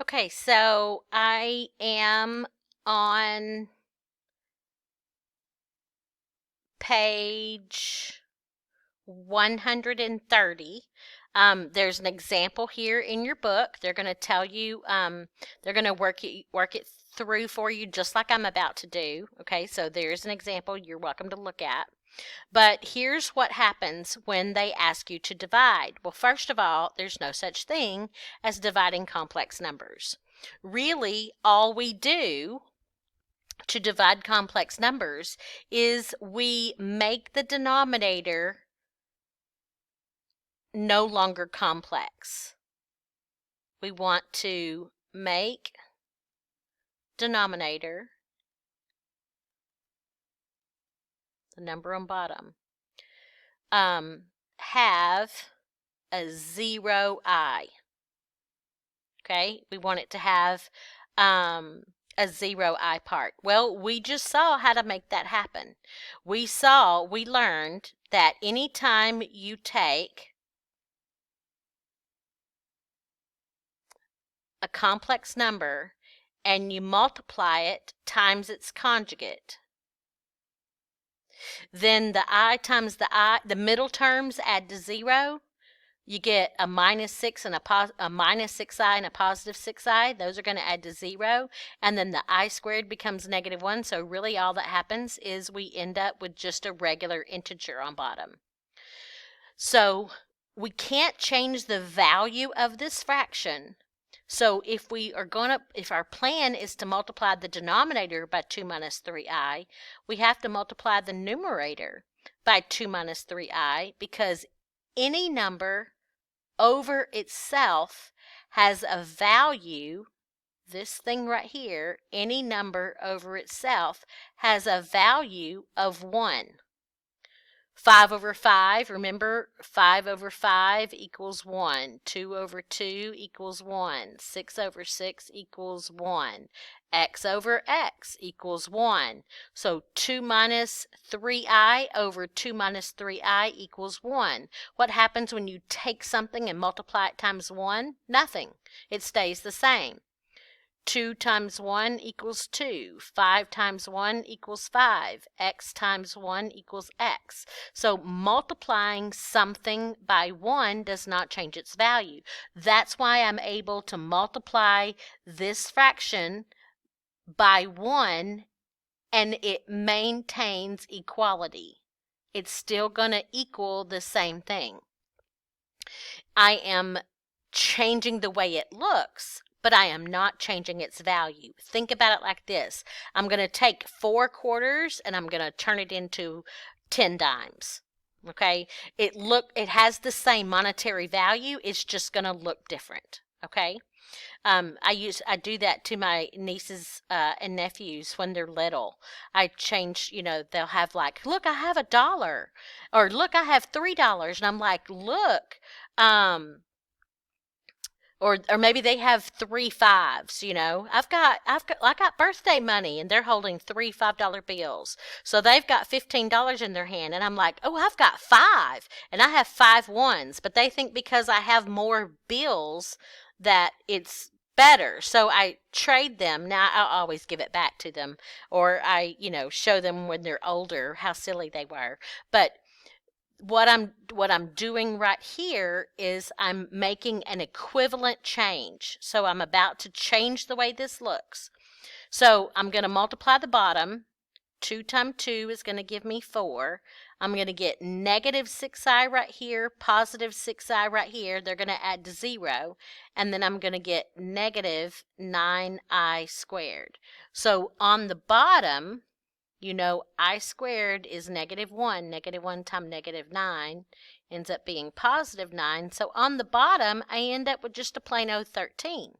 Okay, so I am on page 130. There's an example here in your book. They're going to tell you, they're going to work it through for you just like I'm about to do. Okay, so there's an example you're welcome to look at. But here's what happens when they ask you to divide. Well, first of all, there's no such thing as dividing complex numbers. Really, all we do to divide complex numbers is we make the denominator no longer complex. We want to make denominator, the number on bottom, have a 0i. Okay, we want it to have a 0i part. Well, we just saw how to make that happen. We learned that anytime you take a complex number and you multiply it times its conjugate, then the I times the middle terms add to 0. You get a minus 6 and a minus 6i and a positive 6i. Those are going to add to 0. And then the I squared becomes negative 1. So really all that happens is we end up with just a regular integer on bottom. So we can't change the value of this fraction. So if our plan is to multiply the denominator by 2 minus 3i, we have to multiply the numerator by 2 minus 3i, because any number over itself has a value. This thing right here, any number over itself has a value of 1. 5 over 5, remember, 5 over 5 equals 1. 2 over 2 equals 1. 6 over 6 equals 1. X over X equals 1. So 2 minus 3i over 2 minus 3i equals 1. What happens when you take something and multiply it times 1? Nothing. It stays the same. 2 times 1 equals 2. 5 times 1 equals 5. X times 1 equals X. So multiplying something by 1 does not change its value. That's why I'm able to multiply this fraction by 1 and it maintains equality. It's still going to equal the same thing. I am changing the way it looks, but I am not changing its value. Think about it like this. I'm going to take 4 quarters and I'm going to turn it into 10 dimes. Okay? It has the same monetary value. It's just going to look different. Okay? I do that to my nieces and nephews when they're little. I change, they'll have like, look, I have $1, or look, I have $3, and I'm like, look, or maybe they have 3 5s. I got birthday money, and they're holding 3 $5 bills. So they've got $15 in their hand, and I'm like, oh, I've got 5, and I have 5 ones. But they think because I have more bills that it's better. So I trade them. Now I'll always give it back to them, or I, show them when they're older how silly they were. But what I'm doing right here is I'm making an equivalent change. So I'm about to change the way this looks. So I'm going to multiply the bottom. 2 times 2 is going to give me 4. I'm going to get negative 6i right here, positive 6i right here. They're going to add to 0. And then I'm going to get negative 9i squared. So on the bottom, I squared is negative 1. Negative 1 times negative 9 ends up being positive 9. So on the bottom, I end up with just a plain old 13.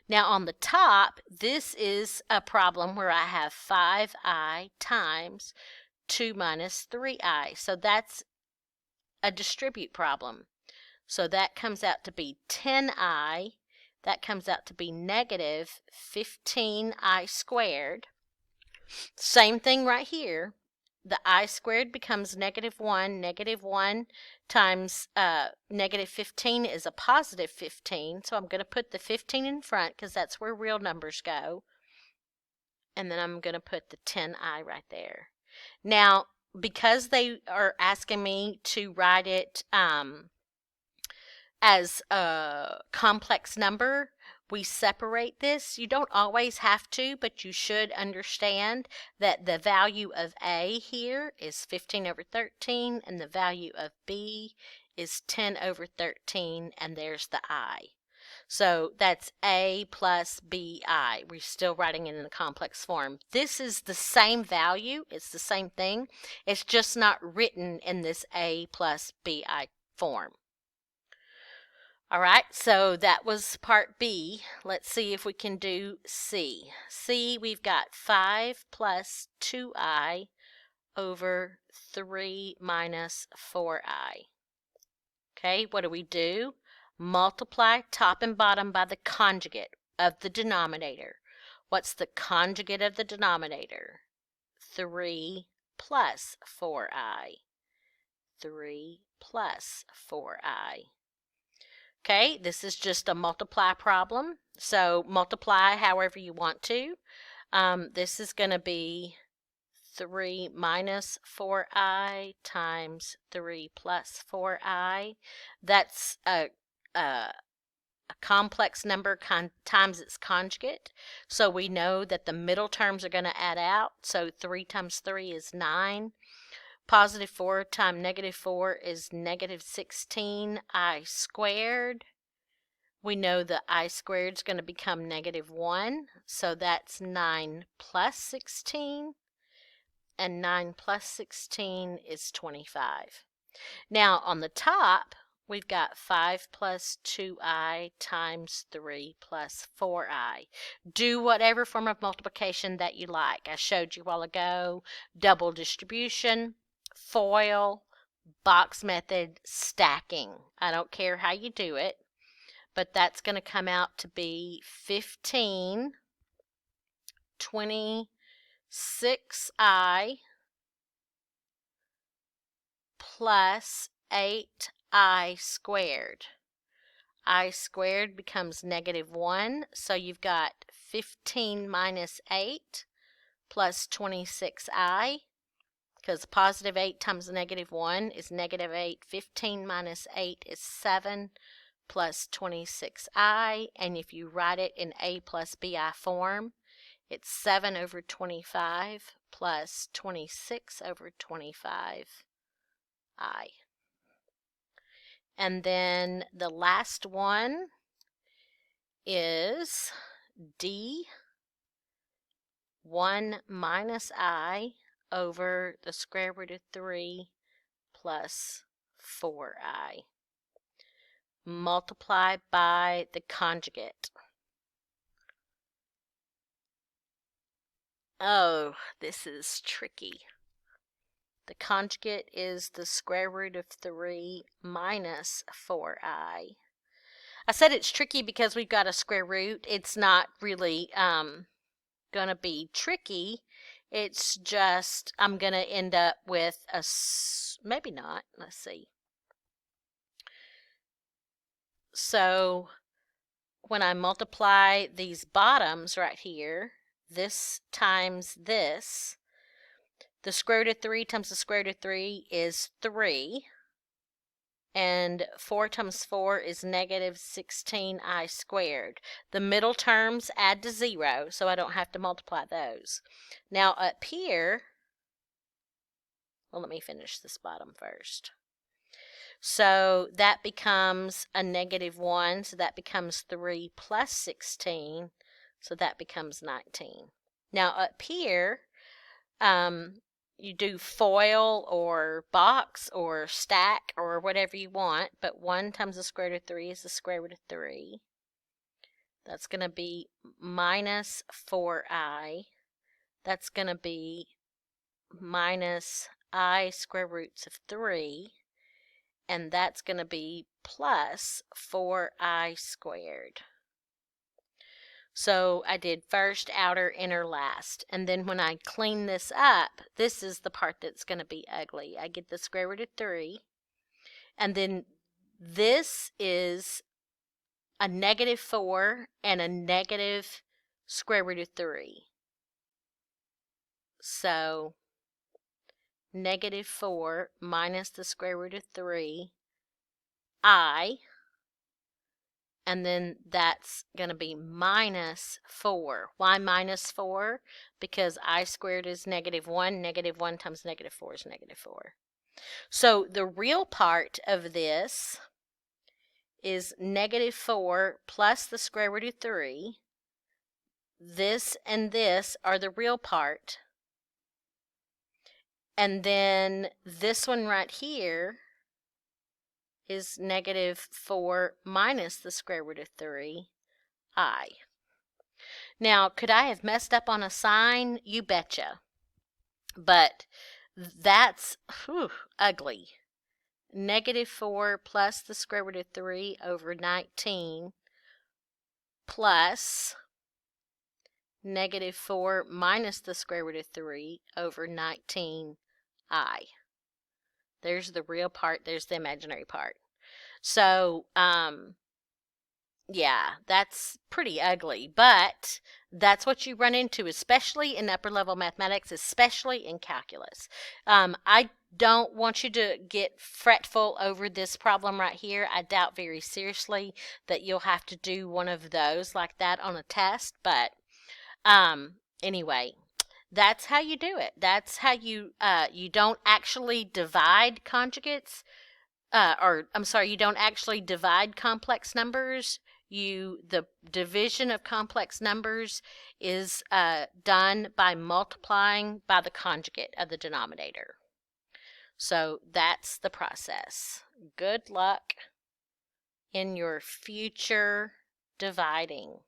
Now on the top, this is a problem where I have 5i times 2 minus 3i. So that's a distribute problem. So that comes out to be 10i. That comes out to be negative 15i squared. Same thing right here. The I squared becomes negative 1. Negative 1 times negative 15 is a positive 15. So I'm going to put the 15 in front because that's where real numbers go. And then I'm going to put the 10i right there. Now, because they are asking me to write it as a complex number, we separate this. You don't always have to, but you should understand that the value of A here is 15 over 13, and the value of B is 10 over 13, and there's the I. So that's A plus BI. We're still writing it in the complex form. This is the same value. It's the same thing. It's just not written in this A plus BI form. All right, so that was part B. Let's see if we can do C. C, we've got 5 plus 2i over 3 minus 4i. Okay, what do? Multiply top and bottom by the conjugate of the denominator. What's the conjugate of the denominator? 3 plus 4i. 3 plus 4i. Okay, this is just a multiply problem, so multiply however you want to. This is going to be 3 minus 4i times 3 plus 4i. That's a complex number times its conjugate, so we know that the middle terms are going to add out, so 3 times 3 is 9. Positive 4 times negative 4 is negative 16i squared. We know that I squared is going to become negative 1, so that's 9 plus 16, and 9 plus 16 is 25. Now on the top, we've got 5 plus 2i times 3 plus 4i. Do whatever form of multiplication that you like. I showed you a while ago, double distribution, FOIL, box method, stacking. I don't care how you do it, but that's going to come out to be 15, 26i plus 8i squared. I squared becomes negative 1, so you've got 15 minus 8 plus 26i, because positive 8 times negative 1 is negative 8. 15 minus 8 is 7 plus 26i, and if you write it in A plus BI form, it's 7 over 25 plus 26 over 25i. And then the last one is D, 1 minus I over the square root of 3 plus 4i. Multiply by the conjugate. Oh, this is tricky. The conjugate is the square root of 3 minus 4i. I said it's tricky because we've got a square root. It's not really going to be tricky. It's just I'm going to end up with a, maybe not. Let's see. So when I multiply these bottoms right here, this times this, the square root of 3 times the square root of 3 is 3, and 4 times 4 is negative 16i squared. The middle terms add to 0, so I don't have to multiply those. Now up here, well, let me finish this bottom first. So that becomes a negative 1, so that becomes 3 plus 16, so that becomes 19. Now up here, you do FOIL or box or stack or whatever you want, but 1 times the square root of 3 is the square root of 3. That's going to be minus 4i. That's going to be minus I square roots of 3. And that's going to be plus 4i squared. So I did first, outer, inner, last. And then when I clean this up, this is the part that's going to be ugly. I get the square root of 3, And then this is a -4 and a negative square root of 3. So -4 minus the square root of 3, I, and then that's going to be -4. Why -4? Because I squared is -1. -1 times -4 is -4. So the real part of this is -4 plus the square root of 3. This and this are the real part. And then this one right here is -4 minus the square root of 3, I. Now, could I have messed up on a sign? You betcha. But that's ugly. -4 plus the square root of 3 over 19 plus -4 minus the square root of 3 over 19I. There's the real part, there's the imaginary part. So, yeah, that's pretty ugly, but that's what you run into, especially in upper level mathematics, especially in calculus. I don't want you to get fretful over this problem right here. I doubt very seriously that you'll have to do one of those like that on a test, but anyway, that's how you do it. That's how you don't actually divide conjugates, you don't actually divide complex numbers. The division of complex numbers is done by multiplying by the conjugate of the denominator. So that's the process. Good luck in your future dividing.